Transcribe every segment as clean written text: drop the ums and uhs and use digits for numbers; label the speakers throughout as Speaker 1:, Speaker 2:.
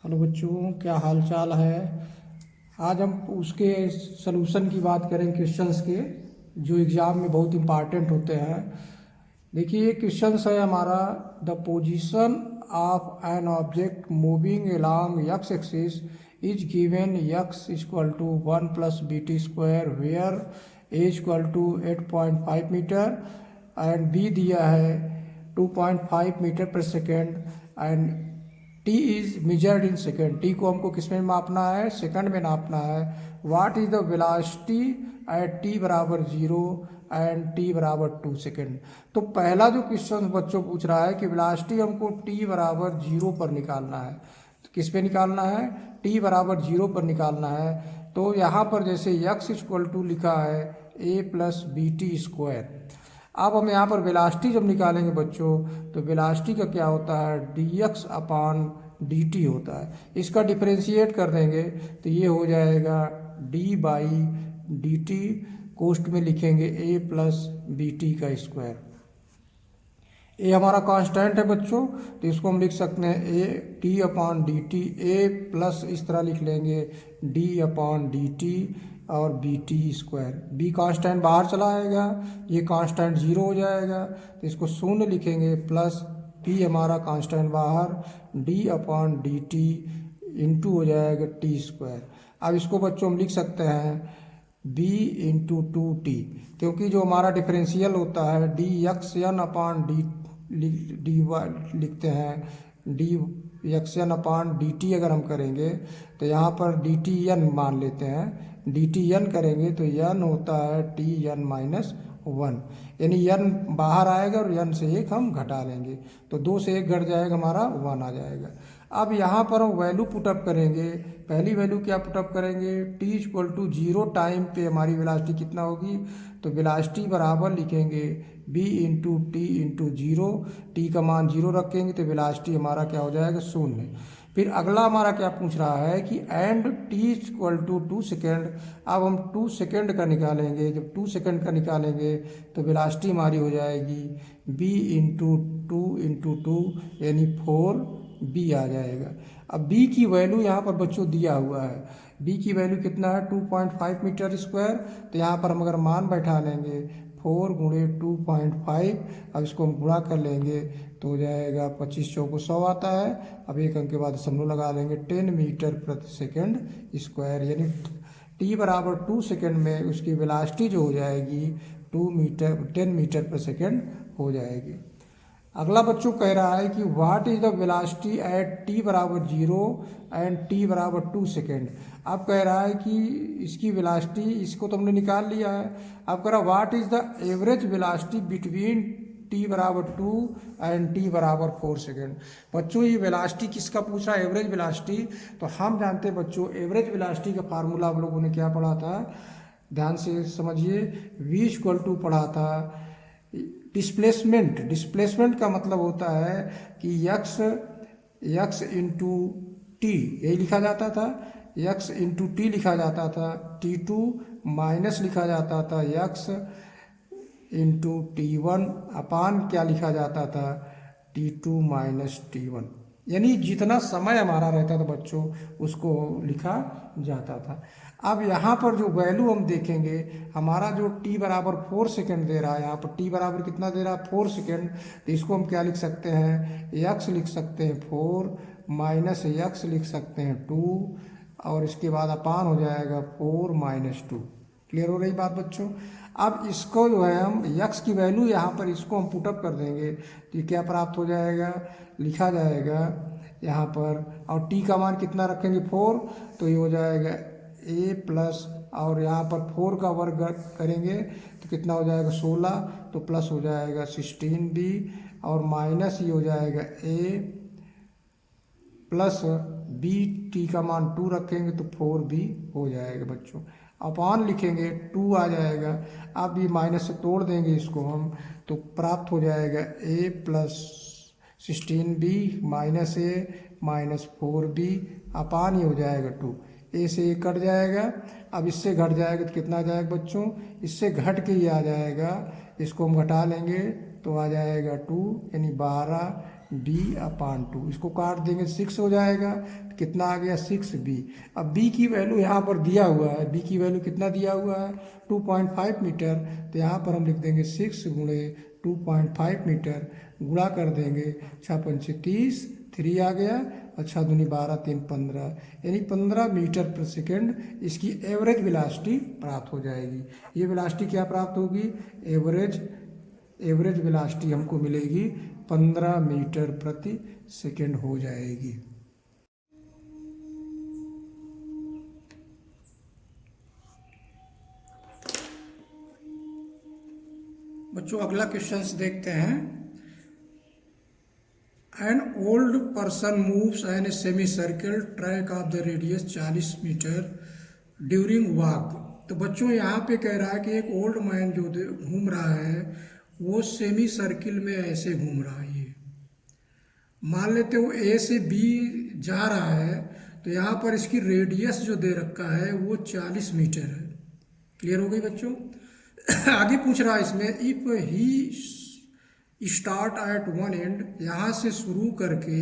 Speaker 1: Hello बच्चों, क्या हाल चाल है। आज हम उसके सलूशन की बात करें, क्वेश्चंस के जो एग्ज़ाम में बहुत इंपॉर्टेंट होते हैं। देखिए, क्वेश्चंस है हमारा, the position of an object moving along x axis is given x equal to 1+bt² where a equal to 8.5 metre and b दिया है 2.5 मीटर पर second and t is measured in second. T को हमको किस में मापना है? Second में नापना है। What is the velocity at T बराबर 0 एंड टी बराबर 2 सेकेंड। तो पहला जो क्वेश्चन बच्चों पूछ रहा है कि वेलोसिटी हमको टी बराबर 0 पर निकालना है। तो किस पे निकालना है? टी बराबर 0 पर निकालना है। तो यहाँ पर जैसे x इक्वल टू लिखा है a+bt²। अब हम यहाँ पर वेलोसिटी जब निकालेंगे बच्चों, तो वेलोसिटी का क्या होता है? dx/dt होता है। इसका डिफरेंशिएट कर देंगे तो ये हो जाएगा d/dt, कोष्ट में लिखेंगे a+bt²। ए हमारा कांस्टेंट है बच्चों, तो इसको हम लिख सकते हैं a/t/dt। ए प्लस इस तरह लिख लेंगे d/dt और bt²। बी कांस्टेंट बाहर चला आएगा, ये कांस्टेंट 0 हो जाएगा, तो इसको शून्य लिखेंगे, प्लस p हमारा कांस्टेंट बाहर d/dt इंटू हो जाएगा t²। अब इसको बच्चों हम लिख सकते हैं b/2t, क्योंकि जो हमारा डिफरेंशियल होता है dxn/d लिखते हैं dxn/dt। अगर हम करेंगे तो यहाँ पर dtn मान लेते हैं, dtn करेंगे तो n होता है tn-1, यानी n बाहर आएगा और n से 1 हम घटा लेंगे, तो 2 से 1 घट जाएगा, हमारा 1 आ जाएगा। अब यहाँ पर हम वैल्यू पुटअप करेंगे। पहली वैल्यू क्या पुटअप करेंगे? t इक्वल टू 0 टाइम पे हमारी वेलोसिटी कितना होगी? तो वेलोसिटी बराबर लिखेंगे b/t/0। t का मान 0 रखेंगे तो वेलोसिटी हमारा क्या हो जाएगा? 0। फिर अगला हमारा क्या पूछ रहा है कि and t equal to 2 second. अब हम 2 सेकेंड का निकालेंगे। जब 2 सेकेंड का निकालेंगे तो वेलोसिटी हमारी हो जाएगी b/2 यानी 4b आ जाएगा। अब b की वैल्यू यहाँ पर बच्चों दिया हुआ है, b की वैल्यू कितना है? 2.5 मीटर स्क्वायर। तो यहाँ पर हम अगर मान बैठा लेंगे 4 × 2.5, अब इसको हम गुणा कर लेंगे तो हो जाएगा 25 चौको 100 आता है। अब एक अंक के बाद दशमलव लगा लेंगे, 10 मीटर प्रति सेकेंड स्क्वायर, यानी t बराबर 2 सेकेंड में उसकी वेलोसिटी जो हो जाएगी 10 मीटर पर सेकेंड हो जाएगी। अगला बच्चों कह रहा है कि what is the velocity at t बराबर 0 एंड t बराबर 2 सेकेंड। अब कह रहा है कि इसकी वेलोसिटी, इसको तो हमने निकाल लिया है। अब कह रहा है what is the average velocity between t बराबर 2 एंड t बराबर 4 सेकेंड। बच्चों ये वेलोसिटी किसका पूछ रहा है? Average velocity. तो हम जानते हैं बच्चों, एवरेज वेलोसिटी का फार्मूला हम लोगों ने क्या पढ़ा था? ध्यान से समझिए, v इक्वल टू पढ़ा था डिस्प्लेसमेंट। डिस्प्लेसमेंट का मतलब होता है कि x इंटू टी, यही लिखा जाता था, x इंटू टी लिखा जाता था, t2 माइनस लिखा जाता था x इंटू t1 अपान क्या लिखा जाता था? t2 माइनस t1, यानी जितना समय हमारा रहता था बच्चों उसको लिखा जाता था। अब यहाँ पर जो वैल्यू हम देखेंगे, हमारा जो t बराबर 4 सेकेंड दे रहा है, यहाँ पर t बराबर कितना दे रहा है? 4 सेकेंड। तो इसको हम क्या लिख सकते हैं? x लिख सकते हैं 4 माइनस x लिख सकते हैं 2 और इसके बाद अपान हो जाएगा 4 - 2। क्लियर हो रही बात बच्चों? अब इसको जो है हम x की वैल्यू यहाँ पर इसको हम पुटअप कर देंगे तो ये क्या प्राप्त हो जाएगा? लिखा जाएगा यहाँ पर, और t का मान कितना रखेंगे? 4, तो ये हो जाएगा a प्लस, और यहाँ पर 4 का वर्ग करेंगे तो कितना हो जाएगा? 16, तो प्लस हो जाएगा 16b और माइनस ये हो जाएगा a प्लस b, t का मान 2 रखेंगे तो 4b हो जाएगा बच्चों। अपान लिखेंगे 2 आ जाएगा। अब ये माइनस से तोड़ देंगे इसको हम, तो प्राप्त हो जाएगा a plus 16b minus a minus 4b अपान ये हो जाएगा 2। ए से ये कट जाएगा, अब इससे घट जाएगा तो कितना आ जाएगा बच्चों? इससे घट के ये आ जाएगा, इसको हम घटा लेंगे तो आ जाएगा 2, यानी 12 b/2। इसको काट देंगे 6 हो जाएगा, कितना आ गया 6b। अब b की वैल्यू यहाँ पर दिया हुआ है, b की वैल्यू कितना दिया हुआ है 2.5 मीटर। तो यहाँ पर हम लिख देंगे 6 गुणे 2.5 मीटर, गुणा कर देंगे 6×5 30, 3 आ गया, और 6 दूनी 12, 3 15, यानी 15 मीटर पर सेकेंड इसकी एवरेज वेलोसिटी प्राप्त हो जाएगी। ये वेलोसिटी क्या प्राप्त होगी, एवरेज वेलोसिटी हमको मिलेगी 15 मीटर प्रति सेकेंड हो जाएगी। बच्चों अगला क्वेश्चंस देखते हैं। An old person moves an a semi circle track of the radius 40 metre during walk. तो बच्चों यहाँ पे कह रहा है कि एक ओल्ड मैन जो घूम रहा है वो सेमी सर्किल में ऐसे घूम रहा है। ये मान लेते वो ए से बी जा रहा है, तो यहाँ पर इसकी रेडियस जो दे रखा है वो 40 मीटर है। क्लियर हो गई बच्चों। आगे पूछ रहा है इसमें, if he start at one and, यहाँ से शुरू करके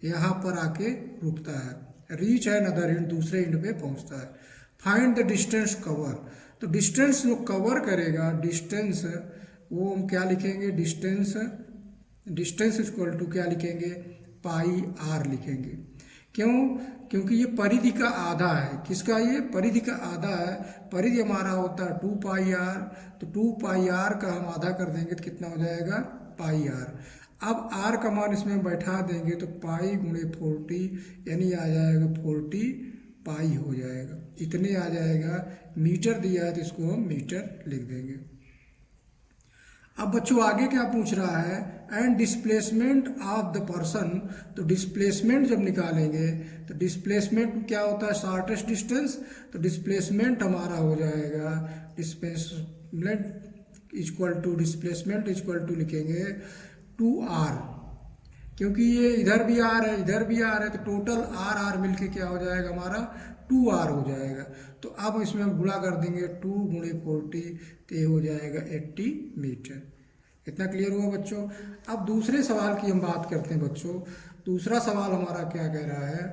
Speaker 1: यहाँ पर आके रुकता है, रीच एन अदर एंड, दूसरे एंड पे पहुँचता है, फाइंड द डिस्टेंस कवर। तो डिस्टेंस जो कवर करेगा, डिस्टेंस वो हम क्या लिखेंगे, डिस्टेंस इक्वल टू क्या लिखेंगे, पाई आर लिखेंगे। क्यों, क्योंकि ये परिधि का आधा है। किसका, ये परिधि का आधा है। परिधि हमारा होता है 2 पाई आर, तो 2 पाई आर का हम आधा कर देंगे तो कितना हो जाएगा, पाई आर। अब आर का मान इसमें बैठा देंगे तो पाई गुणे 40, यानी आ जाएगा 40 पाई हो जाएगा, इतने आ जाएगा। मीटर दिया है तो इसको हम मीटर लिख देंगे। अब बच्चों आगे क्या पूछ रहा है, and displacement of the person. तो डिस्प्लेसमेंट जब निकालेंगे तो डिस्प्लेसमेंट क्या होता है, शॉर्टेस्ट डिस्टेंस। तो डिस्प्लेसमेंट हमारा हो जाएगा, डिस्प्लेसमेंट इक्वल टू लिखेंगे 2r, क्योंकि ये इधर भी आर है इधर भी आर है, तो टोटल आर मिलके क्या हो जाएगा हमारा 2r हो जाएगा। तो अब इसमें हम गुणा कर देंगे 2 गुणे 40, तो ये हो जाएगा 80 मीटर। इतना क्लियर हुआ बच्चों। अब दूसरे सवाल की हम बात करते हैं बच्चों। दूसरा सवाल हमारा क्या कह रहा है,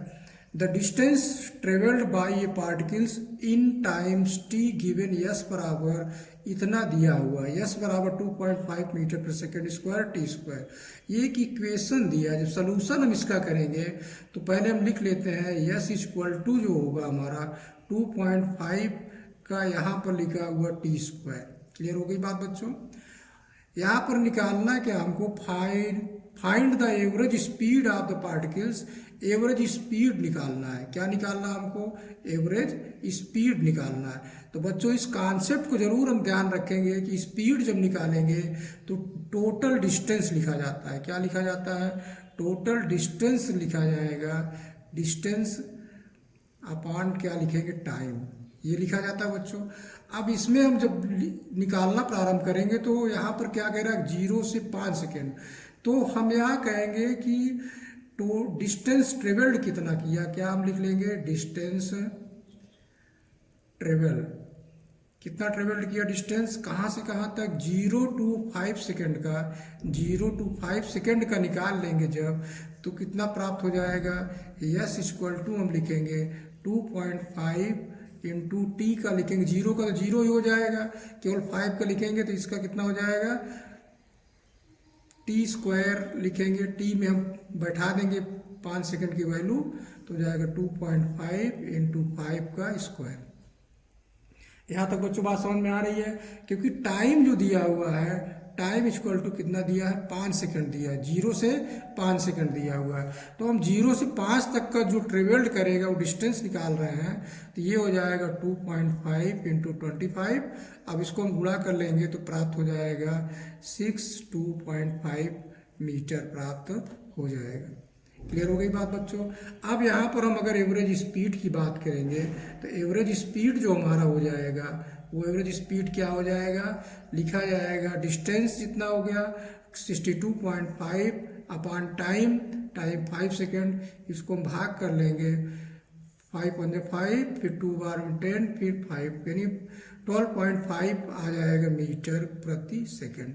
Speaker 1: the distance travelled by A particles in times T given yes बराबर इतना दिया हुआ है, यस बराबर 2.5 मीटर पर सेकेंड स्क्वायर टी स्क्वायर। ये एक इक्वेशन दिया है। जब सोल्यूशन हम इसका करेंगे तो पहले हम लिख लेते हैं यस इक्वल टू जो होगा हमारा 2.5 का यहाँ पर लिखा हुआ टी स्क्वायर। क्लियर हो गई बात बच्चों। यहाँ पर निकालना क्या हमको, find the average speed of the particles. Average speed निकालना है। क्या निकालना है हमको, एवरेज स्पीड निकालना है। तो बच्चों इस कॉन्सेप्ट को जरूर हम ध्यान रखेंगे कि स्पीड जब निकालेंगे तो टोटल डिस्टेंस लिखा जाता है। क्या लिखा जाता है, टोटल डिस्टेंस लिखा जाएगा। डिस्टेंस अपॉन क्या लिखेंगे, टाइम, ये लिखा जाता है बच्चों। अब इसमें हम जब निकालना प्रारंभ करेंगे तो यहाँ पर क्या कह रहा है, 0 से 5 सेकेंड। तो हम यहाँ कहेंगे कि तो डिस्टेंस ट्रेवल्ड कितना किया, क्या हम लिख लेंगे, डिस्टेंस ट्रेवल, कितना ट्रेवल्ड किया डिस्टेंस, कहाँ से कहाँ तक, 0 to 5 सेकेंड का, 0 to 5 सेकेंड का निकाल लेंगे जब, तो कितना प्राप्त हो जाएगा, यस इक्वल टू हम लिखेंगे 2.5 इंटू टी का लिखेंगे, 0 का तो 0 ही हो जाएगा, केवल 5 का लिखेंगे तो इसका कितना हो जाएगा, टी स्क्वायर लिखेंगे, टी में हम बैठा देंगे 5 सेकेंड की वैल्यू, तो हो जाएगा 2.5 इंटू 5 का स्क्वायर। यहाँ तक बच्चों बात समझ में आ रही है। क्योंकि टाइम जो दिया हुआ है, टाइम इक्वल टू कितना दिया है, 5 सेकंड दिया है, 0 से 5 सेकंड दिया हुआ है। तो हम 0 से 5 तक का जो ट्रेवल्ड करेगा वो डिस्टेंस निकाल रहे हैं, तो ये हो जाएगा 2.5 इंटू 25। अब इसको हम गुणा कर लेंगे तो प्राप्त हो जाएगा 2.5 मीटर प्राप्त हो जाएगा। क्लियर हो गई बात बच्चों। अब यहाँ पर हम अगर एवरेज स्पीड की बात करेंगे तो एवरेज स्पीड जो हमारा हो जाएगा, वो एवरेज स्पीड क्या हो जाएगा, लिखा जाएगा डिस्टेंस जितना हो गया 62.5 अपॉन टाइम 5 सेकेंड, इसको हम भाग कर लेंगे 5 × 5, फिर 2 बार 10, फिर 5, यानी 12.5 आ जाएगा मीटर प्रति सेकेंड।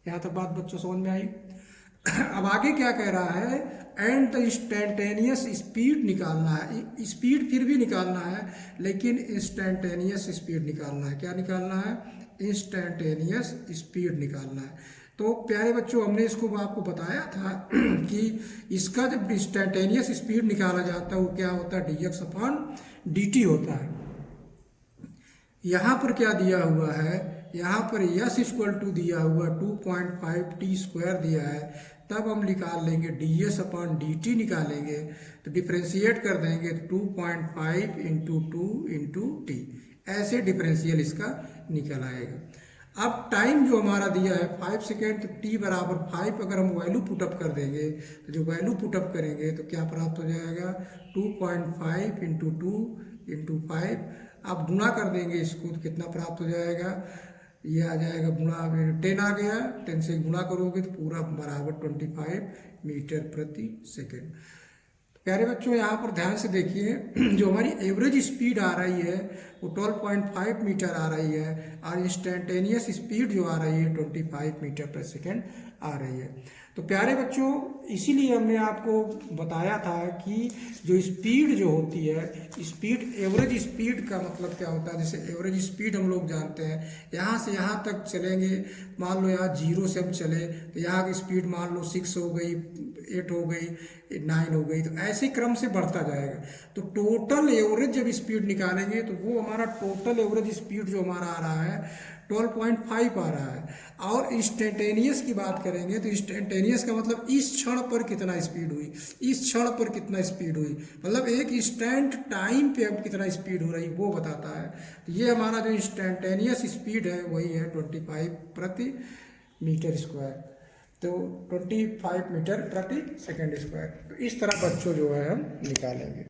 Speaker 1: यहाँ तक बात बच्चों समझ में आई। अब आगे क्या कह रहा है, एंड द इंस्टेंटेनियस स्पीड निकालना है। स्पीड फिर भी निकालना है, लेकिन इंस्टेंटेनियस स्पीड निकालना है। क्या निकालना है? इंस्टेंटेनियस स्पीड निकालना है। तो प्यारे बच्चों, हमने इसको आपको बताया था कि इसका जब इंस्टेंटेनियस स्पीड निकाला जाता है वो क्या होता है, dx/dt होता है। यहाँ पर क्या दिया हुआ है, यहाँ पर यस इक्वल टू दिया हुआ 2.5t² दिया है, तब हम निकाल लेंगे ds/dt निकालेंगे तो डिफ्रेंशिएट कर देंगे 2.5 इंटू 2 इंटू टी, ऐसे डिफरेंशियल इसका निकल आएगा। अब टाइम जो हमारा दिया है 5 सेकेंड, तो t बराबर 5 अगर हम वैल्यू पुटअप कर देंगे तो जो वैल्यू पुटअप करेंगे तो क्या प्राप्त हो जाएगा, 2.5 इंटू 2 इंटू 5। आप गुणा कर देंगे इसको तो कितना प्राप्त हो जाएगा, ये आ जाएगा गुणा, 10 आ गया, 10 से गुणा करोगे तो पूरा बराबर 25 मीटर प्रति सेकेंड। प्यारे बच्चों, यहाँ पर ध्यान से देखिए, जो हमारी एवरेज स्पीड आ रही है वो 12.5 मीटर आ रही है और इंस्टेंटेनियस स्पीड जो आ रही है 25 मीटर पर सेकेंड आ रही है। तो प्यारे बच्चों, इसीलिए हमने आपको बताया था कि जो स्पीड जो होती है, स्पीड, एवरेज स्पीड का मतलब क्या होता है। जैसे एवरेज स्पीड हम लोग जानते हैं, यहाँ से यहाँ तक चलेंगे, मान लो यहाँ 0 से हम चले तो यहाँ की स्पीड मान लो 6 हो गई, 8 हो गई, 9 हो गई, तो ऐसे क्रम से बढ़ता जाएगा। तो टोटल एवरेज जब स्पीड निकालेंगे तो वो हमारा टोटल एवरेज स्पीड जो हमारा आ रहा है 12.5 आ रहा है। और इंस्टेंटेनियस की बात करेंगे तो इंस्टेंटेनियस का मतलब इस क्षण पर कितना स्पीड हुई, इस क्षण पर कितना स्पीड हुई, मतलब एक इंस्टेंट टाइम पे अब कितना स्पीड हो रही वो बताता है। तो ये हमारा जो इंस्टेंटेनियस स्पीड है वही है 25 प्रति मीटर स्क्वायर, तो 25 मीटर प्रति सेकेंड स्क्वायर। तो इस तरह बच्चों जो है हम निकालेंगे।